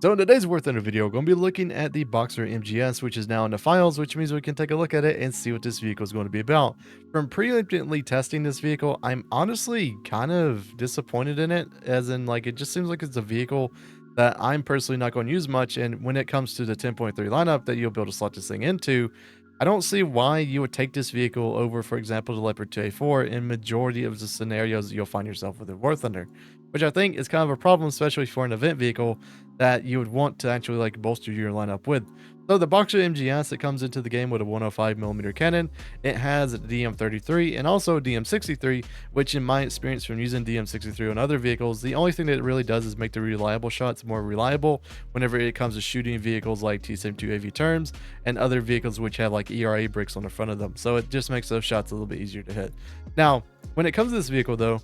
So in today's Warthunder video, we're going to be looking at the Boxer MGS, which is now in the files, which means we can take a look at it and see what this vehicle is going to be about. From preemptively testing this vehicle, I'm honestly kind of disappointed in it, as in like it just seems like it's a vehicle that I'm personally not going to use much. And when it comes to the 10.3 lineup that you'll be able to slot this thing into, I don't see why you would take this vehicle over, for example, the Leopard 2A4 in majority of the scenarios that you'll find yourself with a Warthunder, which I think is kind of a problem, especially for an event vehicle that you would want to actually like bolster your lineup with. So the Boxer MGS, it comes into the game with a 105mm cannon. It has DM33 and also DM63, which in my experience from using DM63 on other vehicles, the only thing that it really does is make the reliable shots more reliable whenever it comes to shooting vehicles like T-72 AV terms and other vehicles which have like ERA bricks on the front of them. So it just makes those shots a little bit easier to hit. Now, when it comes to this vehicle though,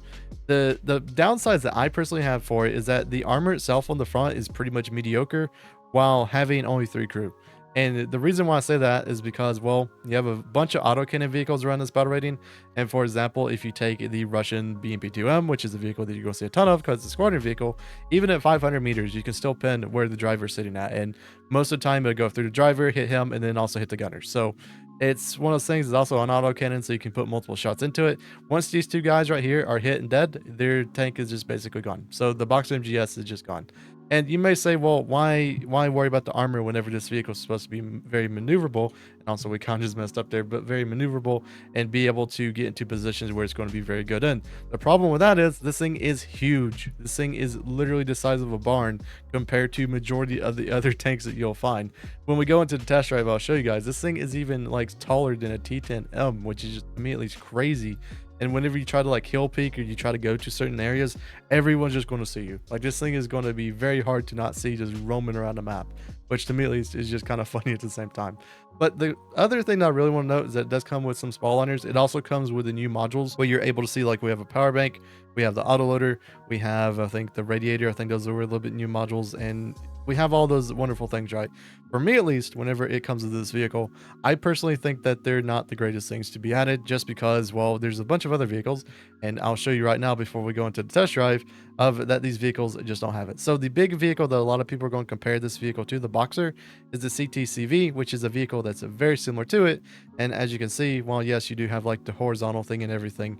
the downsides that I personally have for it is that the armor itself on the front is pretty much mediocre while having only 3 crew. And the reason why I say that is because, well, you have a bunch of autocannon vehicles around this battle rating. And for example, if you take the Russian BMP-2M, which is a vehicle that you're going to see a ton of because it's a squadron vehicle, even at 500 meters, you can still pin where the driver's sitting at. And most of the time, it'll go through the driver, hit him, and then also hit the gunner. So it's one of those things. It's also an autocannon, so you can put multiple shots into it. Once these 2 guys right here are hit and dead, their tank is just basically gone. So the Boxer MGS is just gone. And you may say, well, why worry about the armor whenever this vehicle is supposed to be very maneuverable? And also, we kind of just messed up there, but very maneuverable and be able to get into positions where it's going to be very good in. The problem with that is this thing is huge. This thing is literally the size of a barn compared to majority of the other tanks that you'll find. When we go into the test drive, I'll show you guys. This thing is even like taller than a T10M, which is just, to me at least, crazy. And whenever you try to like hill peak or you try to go to certain areas, everyone's just going to see you. Like this thing is going to be very hard to not see just roaming around the map, which to me at least is just kind of funny at the same time. But the other thing that I really want to note is that it does come with some spall liners. It also comes with the new modules where you're able to see, like, we have a power bank, we have the autoloader, we have, I think, the radiator. I think those are a little bit new modules, and we have all those wonderful things, right? For me, at least, whenever it comes to this vehicle, I personally think that they're not the greatest things to be added just because, well, there's a bunch of other vehicles, and I'll show you right now before we go into the test drive of that these vehicles just don't have it. So the big vehicle that a lot of people are going to compare this vehicle to, the Boxer, is the CTCV, which is a vehicle that's very similar to it. And as you can see, well, yes, you do have like the horizontal thing and everything,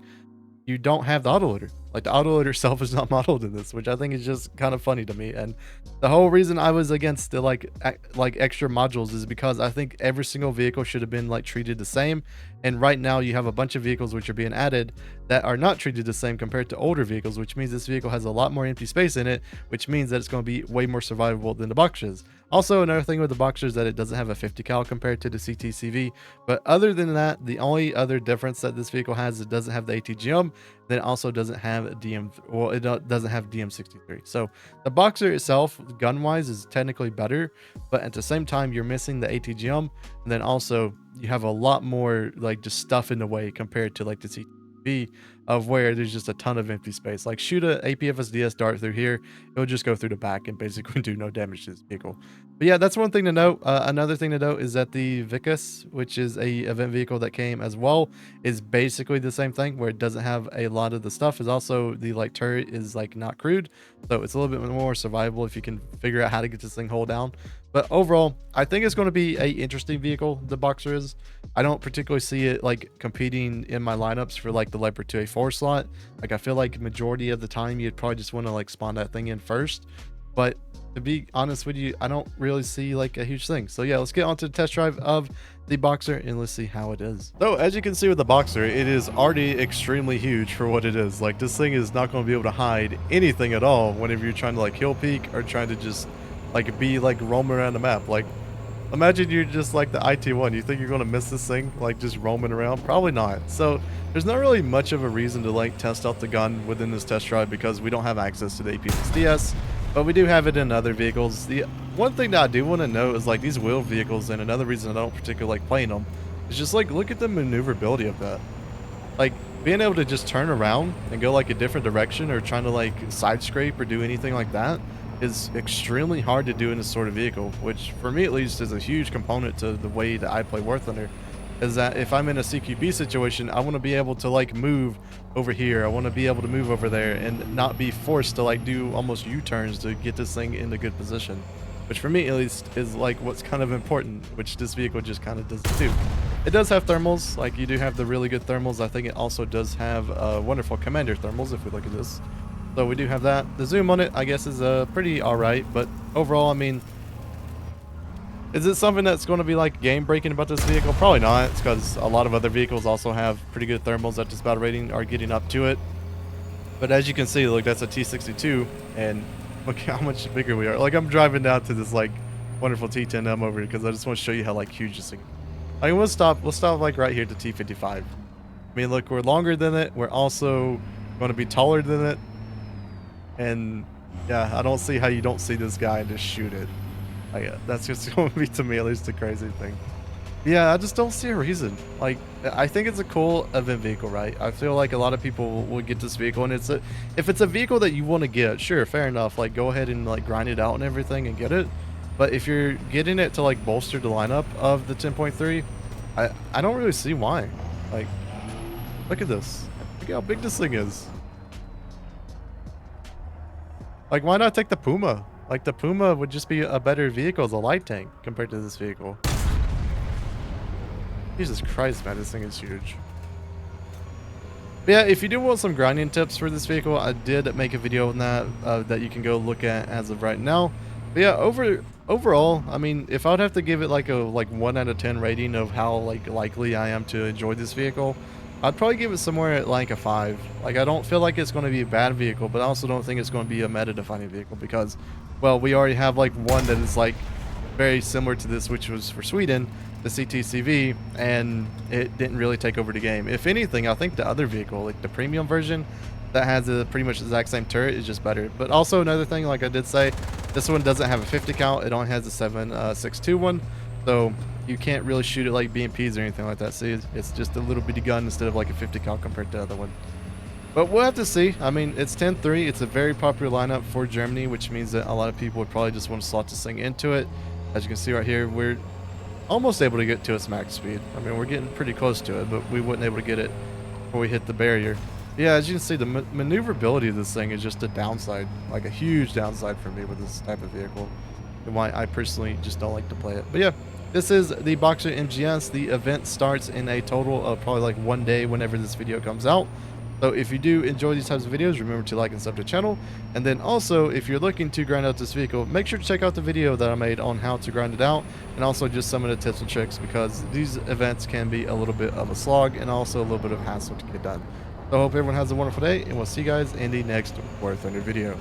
you don't have the autoloader. Like the autoloader itself is not modeled in this, which I think is just kind of funny to me. And the whole reason I was against the like extra modules is because I think every single vehicle should have been like treated the same. And right now you have a bunch of vehicles which are being added that are not treated the same compared to older vehicles, which means this vehicle has a lot more empty space in it, which means that it's going to be way more survivable than the Boxers. Also, another thing with the Boxers is that it doesn't have a 50 cal compared to the CTCV. But other than that, the only other difference that this vehicle has is it doesn't have the ATGM. Then it also doesn't have DM, well, it doesn't have DM63. So the Boxer itself, gun-wise, is technically better, but at the same time, you're missing the ATGM, and then also you have a lot more like just stuff in the way compared to like the CTV, of where there's just a ton of empty space. Like shoot a APFSDS dart through here, it'll just go through the back and basically do no damage to this vehicle. But yeah, that's one thing to note. Another thing to note is that the Vicus, which is a event vehicle that came as well, is basically the same thing, where it doesn't have a lot of the stuff. Is also the like turret is like not crewed, so it's a little bit more survivable if you can figure out how to get this thing hold down. But overall, I think it's going to be a interesting vehicle. The Boxer is. I don't particularly see it like competing in my lineups for like the Leopard 2A4 slot. Like I feel like majority of the time you'd probably just want to like spawn that thing in first. But to be honest with you, I don't really see like a huge thing. So yeah, let's get on to the test drive of the Boxer and let's see how it is. So as you can see with the Boxer, it is already extremely huge for what it is. Like this thing is not going to be able to hide anything at all whenever you're trying to like hill peak or trying to just like be like roaming around the map. Like imagine you're just like the IT1. You think you're going to miss this thing like just roaming around? Probably not. So there's not really much of a reason to like test out the gun within this test drive because we don't have access to the APXDS, but we do have it in other vehicles. The one thing that I do want to note is like these wheel vehicles, and another reason I don't particularly like playing them is just like look at the maneuverability of that. Like being able to just turn around and go like a different direction or trying to like side scrape or do anything like that is extremely hard to do in this sort of vehicle, which for me at least is a huge component to the way that I play Warthunder. Is that if I'm in a CQB situation, I want to be able to like move over here, I want to be able to move over there and not be forced to like do almost U-turns to get this thing into good position. which for me at least is like what's kind of important, which this vehicle just kind of doesn't do. It does have thermals, like you do have the really good thermals. I think it also does have wonderful commander thermals if we look at this. So we do have that. The zoom on it, I guess, is pretty alright, but overall, I mean, is it something that's going to be like game breaking about this vehicle? Probably not. It's because a lot of other vehicles also have pretty good thermals at this battle rating are getting up to it. But as you can see, look, that's a T62, and look how much bigger we are. Like, I'm driving down to this like wonderful T10M over here because I just want to show you how like huge this thing is. I mean, we'll stop like right here at the T55. I mean, look, we're longer than it. We're also going to be taller than it. And yeah, I don't see how you don't see this guy and just shoot it. That's just going to be, to me at least, the crazy thing. Yeah, I just don't see a reason. Like, I think it's a cool event vehicle, right? I feel like a lot of people will get this vehicle, and if it's a vehicle that you want to get, sure, fair enough. Like, go ahead and like grind it out and everything and get it. But if you're getting it to like bolster the lineup of the 10.3, I don't really see why. Like, look at this. Look how big this thing is. Like, why not take the Puma? Like, the Puma would just be a better vehicle as a light tank compared to this vehicle. Jesus Christ, man, this thing is huge. But yeah, if you do want some grinding tips for this vehicle, I did make a video on that that you can go look at as of right now. But yeah, overall, I mean, if I would have to give it like a 1 out of 10 rating of how like likely I am to enjoy this vehicle, I'd probably give it somewhere at like a 5. Like, I don't feel like it's going to be a bad vehicle, but I also don't think it's going to be a meta-defining vehicle because, well, we already have like one that is like very similar to this, which was for Sweden, the CTCV, and it didn't really take over the game. If anything, I think the other vehicle, like the premium version that has a pretty much the exact same turret, is just better. But also another thing, like I did say, this one doesn't have a 50 count. It only has a 7.62 one. So you can't really shoot it like BMPs or anything like that. See, it's just a little bitty gun instead of like a 50 cal compared to the other one. But we'll have to see. I mean, it's 10.3. It's a very popular lineup for Germany, which means that a lot of people would probably just want to slot this thing into it. As you can see right here, we're almost able to get to its max speed. I mean, we're getting pretty close to it, but we weren't able to get it before we hit the barrier. Yeah, as you can see, the maneuverability of this thing is just a downside, like a huge downside for me with this type of vehicle, and why I personally just don't like to play it. But yeah, this is the Boxer MGS. The event starts in a total of probably like 1 day whenever this video comes out. So if you do enjoy these types of videos, remember to like and sub to the channel. And then also, if you're looking to grind out this vehicle, make sure to check out the video that I made on how to grind it out, and also just some of the tips and tricks, because these events can be a little bit of a slog and also a little bit of hassle to get done. So I hope everyone has a wonderful day, and we'll see you guys in the next Warthunder video.